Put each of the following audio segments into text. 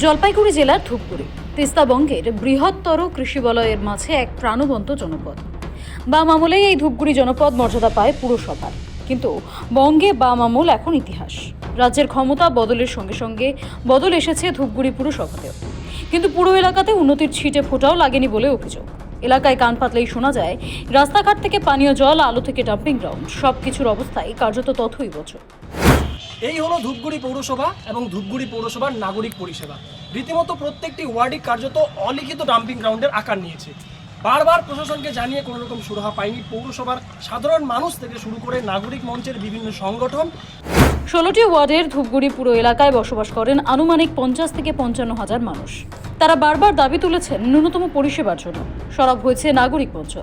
জলপাইগুড়ি জেলার ধূপগুড়ি তিস্তাবঙ্গের বৃহত্তর কৃষি বলয়ের মাঝে এক প্রাণবন্ত জনপদ। বাম আমলেই এই ধূপগুড়ি জনপদ মর্যাদা পায় পুরসভার, কিন্তু বঙ্গে বাম আমল এখন ইতিহাস। রাজ্যের ক্ষমতা বদলের সঙ্গে সঙ্গে বদল এসেছে ধূপগুড়ি পুরসভাতেও, কিন্তু পুরো এলাকাতে উন্নতির ছিটে ফোঁটাও লাগেনি বলে অভিযোগ। এলাকায় কান পাতলেই শোনা যায় রাস্তাঘাট থেকে পানীয় জল, আলো থেকে ডাম্পিং গ্রাউন্ড, সবকিছুর অবস্থায় কার্যত তথৈবচ। এই হলো ধূপগুড়ি পৌরসভা এবং ধূপগুড়ি পৌরসভার নাগরিক পরিষেবা। রীতিমতো প্রত্যেকটি ওয়ার্ডই কার্যত অলিখিত ডাম্পিং গ্রাউন্ডের আকার নিয়েছে। বারবার প্রশাসনকে জানিয়ে কোনো রকম সুরাহা পায়নি পৌরসভার সাধারণ মানুষ থেকে শুরু করে নাগরিক মঞ্চের বিভিন্ন সংগঠন। 16টি ওয়ার্ডের ধূপগুড়ি পুরো এলাকায় বসবাস করেন আনুমানিক 50 থেকে 55 হাজার মানুষ। তারা বারবার দাবি তুলেছেন ন্যূনতম পরিষেবার জন্য। সরব হয়েছে নাগরিক মঞ্চ।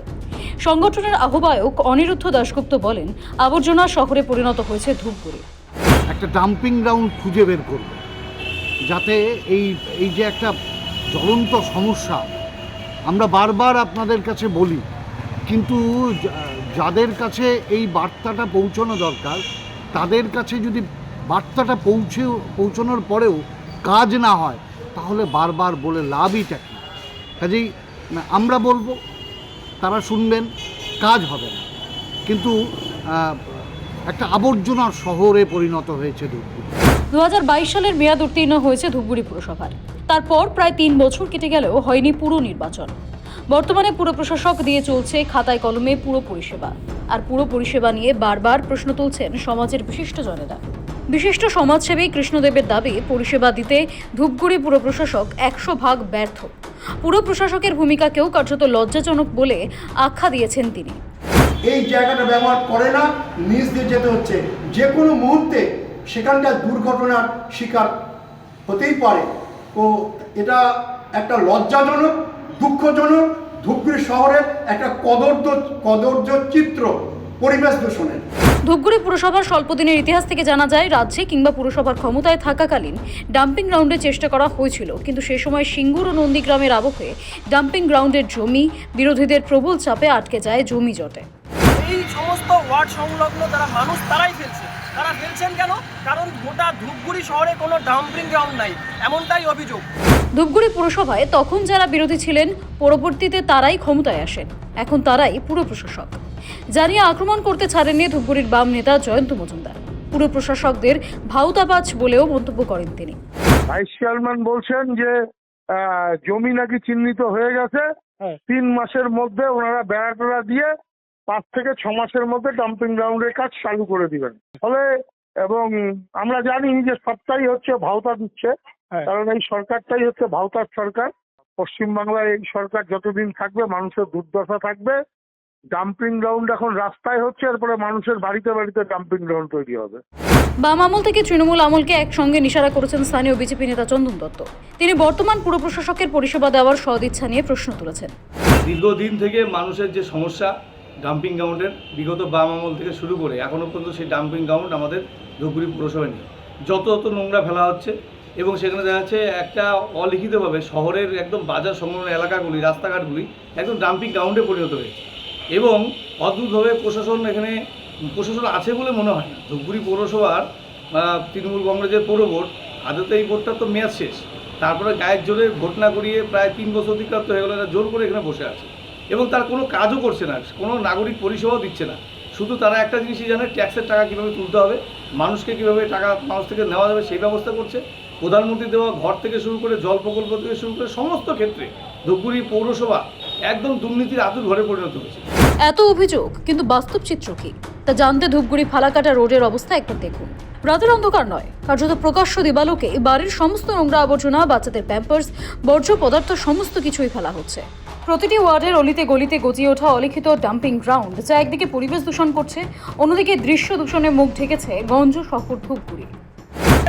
সংগঠনের আহ্বায়ক অনিরুদ্ধ দাশগুপ্ত বলেন, আবর্জনা শহরে পরিণত হয়েছে ধূপগুড়ি। একটা ডাম্পিং গ্রাউন্ড খুঁজে বের করবে, যাতে এই যে একটা জ্বলন্ত সমস্যা আমরা বারবার আপনাদের কাছে বলি, কিন্তু যাদের কাছে এই বার্তাটা পৌঁছানো দরকার তাদের কাছে যদি বার্তাটা পৌঁছানোর পরেও কাজ না হয়, তাহলে বারবার বলে লাভইটা কি? কাজেই আমরা বলবো, তারা শুনবেন, কাজ হবে না। কিন্তু একটা আবর্জনার শহরে পরিণত হয়েছে ধূপগুড়ি। 2022 সালের মেয়াদ উত্তীর্ণ হয়েছে ধূপগুড়ি পুরসভার। তারপর প্রায় 3 বছর কেটে গেলেও হয়নি পুরো নির্বাচন। বর্তমানে পুরো প্রশাসক দিয়ে চলছে খাতায় কলমে পুরো পরিষেবা। আর পুরো পরিষেবা নিয়ে বারবার প্রশ্ন তুলছেন সমাজের বিশিষ্টজনেরা। বিশিষ্ট সমাজসেবী কৃষ্ণদেবের দাবি, পরিষেবা দিতে ধূপগুড়ি পুর প্রশাসক 100% ব্যর্থ। পুরো প্রশাসকের ভূমিকাকেও কার্যত লজ্জাজনক বলে আখ্যা দিয়েছেন তিনি। এই জায়গাটা ব্যবহার করে না, নিজ দিয়ে যেতে হচ্ছে। যে কোনো মুহূর্তে সেখানকার দুর্ঘটনার শিকার হতেই পারে। তো এটা একটা লজ্জাজনক, দুঃখজনক, ধূপগুড়ি শহরের একটা কদর্য চিত্র পরিবেশ দূষণের। ধূপগুড়ি পুরসভার স্বল্প দিনের ইতিহাস থেকে জানা যায়, রাজ্যে কিংবা পুরসভার ক্ষমতায় থাকাকালীন ডাম্পিং গ্রাউন্ডের চেষ্টা করা হয়েছিল, কিন্তু সে সময় সিঙ্গুর ও নন্দীগ্রামের আবহে ডাম্পিং গ্রাউন্ডের জমি বিরোধীদের প্রবল চাপে আটকে যায় জমি জটে। এই সমস্ত ওয়ার্ড সংলগ্ন যারা মানুষ তারাই ফেলছে। তারা ফেলছেন কেন? কারণ গোটা ধূপগুড়ি শহরে কোনো ডাম্পিং গ্রাউন্ড নাই, এমনটাই অভিযোগ। ধূপগুড়ি পুরসভায় তখন যারা বিরোধী ছিলেন, পরবর্তীতে তারাই ক্ষমতায় আসেন। এখন তারাই পুরো প্রশাসক। জানিয়ে আক্রমণ করতে ছাড়েননি ধূপগুড়ির বাম নেতা জয়ন্ত মজুমদার। পুরো প্রশাসকদের ভাউতাবাজ বলেও মন্তব্য করেন তিনি। ভাইস চেয়ারম্যান বলছেন যে জমি নাকি চিহ্নিত হয়ে গেছে, 3 মাসের মধ্যে ওনারা বেড়াটেরা দিয়ে 5 থেকে 6 মাসের মধ্যে ডাম্পিং গ্রাউন্ডের কাজ চালু করে দিবেন। ফলে এবং আমরা জানি যে সবটাই হচ্ছে ভাওতা দিচ্ছে, কারণ এই সরকারটাই হচ্ছে ভাওতার সরকার। পশ্চিমবাংলায় এই সরকার যতদিন থাকবে মানুষের দুর্দশা থাকবে। ডাম্পিং গ্রাউন্ড এখন রাস্তায় হচ্ছে, এরপরে মানুষের বাড়িতে বাড়িতে ডাম্পিং গ্রাউন্ড তৈরি হবে। বাম আমল থেকে তৃণমূল আমলকে একসঙ্গে নিশারা করেছেন স্থানীয় বিজেপি নেতা চন্দন দত্ত। তিনি বর্তমান পুর প্রশাসকের পরিষেবা দেওয়ার সদিচ্ছা নিয়ে প্রশ্ন তুলেছেন। দীর্ঘদিন থেকে মানুষের যে সমস্যা ডাম্পিং গ্রাউন্ডের, বিগত বাম আমল থেকে শুরু করে এখনও পর্যন্ত সেই ডাম্পিং গ্রাউন্ড আমাদের ধূপগুড়ি পুরসভায় নেই। যত নোংরা ফেলা হচ্ছে এবং সেখানে দেখা যাচ্ছে একটা অলিখিতভাবে শহরের একদম বাজার সংলগ্ন এলাকাগুলি, রাস্তাঘাটগুলি একদম ডাম্পিং গ্রাউন্ডে পরিণত হয়েছে। এবং অদ্ভুতভাবে প্রশাসন আছে বলে মনে হয় না। ধূপগুড়ি পৌরসভার তৃণমূল কংগ্রেসের পৌর ভোট, আদতে এই ভোটটার তো মেয়াদ শেষ, তারপরে গায়ের জোরে ভোট না করিয়ে প্রায় 3 বছর অতিক্রান্ত হয়ে গেল, এরা জোর করে এখানে বসে আছে এবং তার কোনো কাজও করছে না, কোনো নাগরিক পরিষেবাও দিচ্ছে না। শুধু তারা একটা জিনিসই জানে, ট্যাক্সের টাকা কীভাবে তুলতে হবে, মানুষকে কীভাবে টাকা মানুষ থেকে নেওয়া যাবে সেই ব্যবস্থা করছে। প্রধানমন্ত্রী দেওয়া ঘর থেকে শুরু করে জল প্রকল্প থেকে শুরু করে সমস্ত ক্ষেত্রে ধূপগুড়ি পৌরসভা একদম দুর্নীতির আতুর ঘরে পরিণত হয়েছে। এত অভিযোগ, কিন্তু বাস্তব চিত্র কি তা জানতে ধূপগুড়ি ফালাকাটা রোডের অবস্থা একবার দেখুন। রাতের অন্ধকার নয়, কার্যত প্রকাশ্য দিবালোকে বাড়ির সমস্ত নোংরা আবর্জনা, বাচ্চাদের প্যাম্পার্স, বর্জ্য পদার্থ সমস্ত কিছুই ফেলা হচ্ছে। প্রতিটি ওয়ার্ডের অলিতে গলিতে গজিয়ে ওঠা অলিখিত ডাম্পিং গ্রাউন্ড, যা একদিকে পরিবেশ দূষণ করছে, অন্যদিকে দৃশ্য দূষণে মুখ ঢেকেছে গঞ্জ শহর ধূপগুড়ি।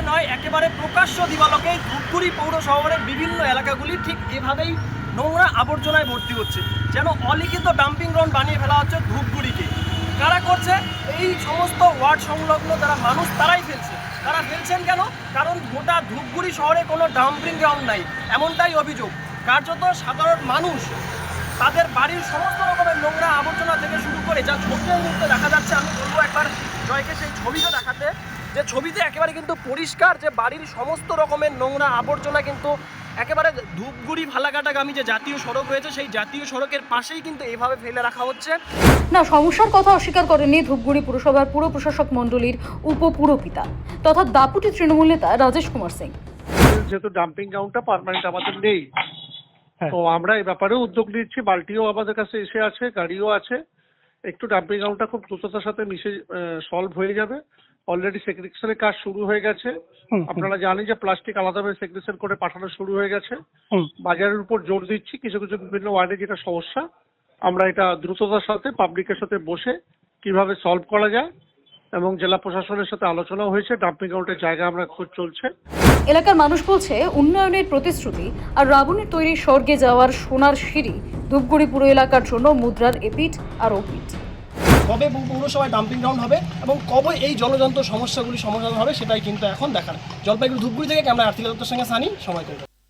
নয়, একেবারে প্রকাশ্য দিবালোকে ধূপগুড়ি পৌর শহরের বিভিন্ন এলাকাগুলি ঠিক এভাবেই নোংরা আবর্জনায় ভর্তি হচ্ছে, যেন অলিখিত ডাম্পিং গ্রাউন্ড বানিয়ে ফেলা হচ্ছে ধূপগুড়িকে। কারা করছে? এই সমস্ত ওয়ার্ড সংলগ্ন যারা মানুষ তারাই ফেলছে। তারা ফেলছেন কেন? কারণ গোটা ধূপগুড়ি শহরে কোনো ডাম্পিং গ্রাউন্ড নাই, এমনটাই অভিযোগ। কার্যত সাধারণ মানুষ তাদের বাড়ির সমস্ত রকমের নোংরা আবর্জনা থেকে শুরু করে যা ছবি মুহূর্তে দেখা যাচ্ছে, আমি বলবো একবার জয়কে সেই ছবিটা দেখাতে, যে ছবিতে একেবারে কিন্তু পরিষ্কার যে বাড়ির সমস্ত রকমের নোংরা আবর্জনা কিন্তু একেবারে ধূপগুড়ি ফালাকাটাগামী যে জাতীয় সড়ক রয়েছে সেই জাতীয় সড়কের পাশেই কিন্তু এইভাবে ফেলে রাখা হচ্ছে। না, সমস্যার কথা অস্বীকার করেননি ধূপগুড়ি পুরসভার পুর প্রশাসক মণ্ডলীর উপপুরপিতা তথা দাপুটি তৃণমূল নেতা রাজেশ কুমার সিং। যেহেতু ডাম্পিং গ্রাউন্ডটা পার্মানেন্ট আমাদের নেই, তো আমরা এই ব্যাপারেও উদ্যোগ নিচ্ছি। বালতিও আমাদের কাছে এসে আছে, গাড়িও আছে। একটু ডাম্পিং গ্রাউন্ডটা খুব দ্রুততার সাথে মিশে সলভ হয়ে যাবে। অলরেডি সেগ্রিগেশনের কাজ শুরু হয়ে গেছে। আপনারা জানেন যে প্লাস্টিক আলাদাভাবে সেগ্রিগেশন করে পাঠানো শুরু হয়ে গেছে। বাজারের উপর জোর দিচ্ছি, কিছু কিছু বিভিন্ন ওয়ার্ডে যেটা সমস্যা আমরা এটা দ্রুততার সাথে পাবলিকের সাথে বসে কিভাবে সলভ করা যায়, এবং জেলা প্রশাসনের সাথে আলোচনাও হয়েছে। ডাম্পিং গ্রাউন্ডের জায়গা আমরা খোঁজ চলছে। এলাকার মানুষ বলছে উন্নয়নের প্রতিশ্রুতি আর রাবণের তৈরি স্বর্গে যাওয়ার সোনার সিঁড়ি ধূপগুড়ি পুরো এলাকার জন্য মুদ্রার এপিঠ আর ওপিঠ। কবে পৌরসভায় ডাম্পিং গ্রাউন্ড হবে এবং কবে এই জলযন্ত্র সমস্যাগুলি সমাধান হবে সেটাই কিন্তু এখন দেখার। জলপাইগুড়ি ধূপগুড়ি থেকে ক্যামেরা আর্থিক দত্তের সঙ্গে সানি, সময় কলকাতা।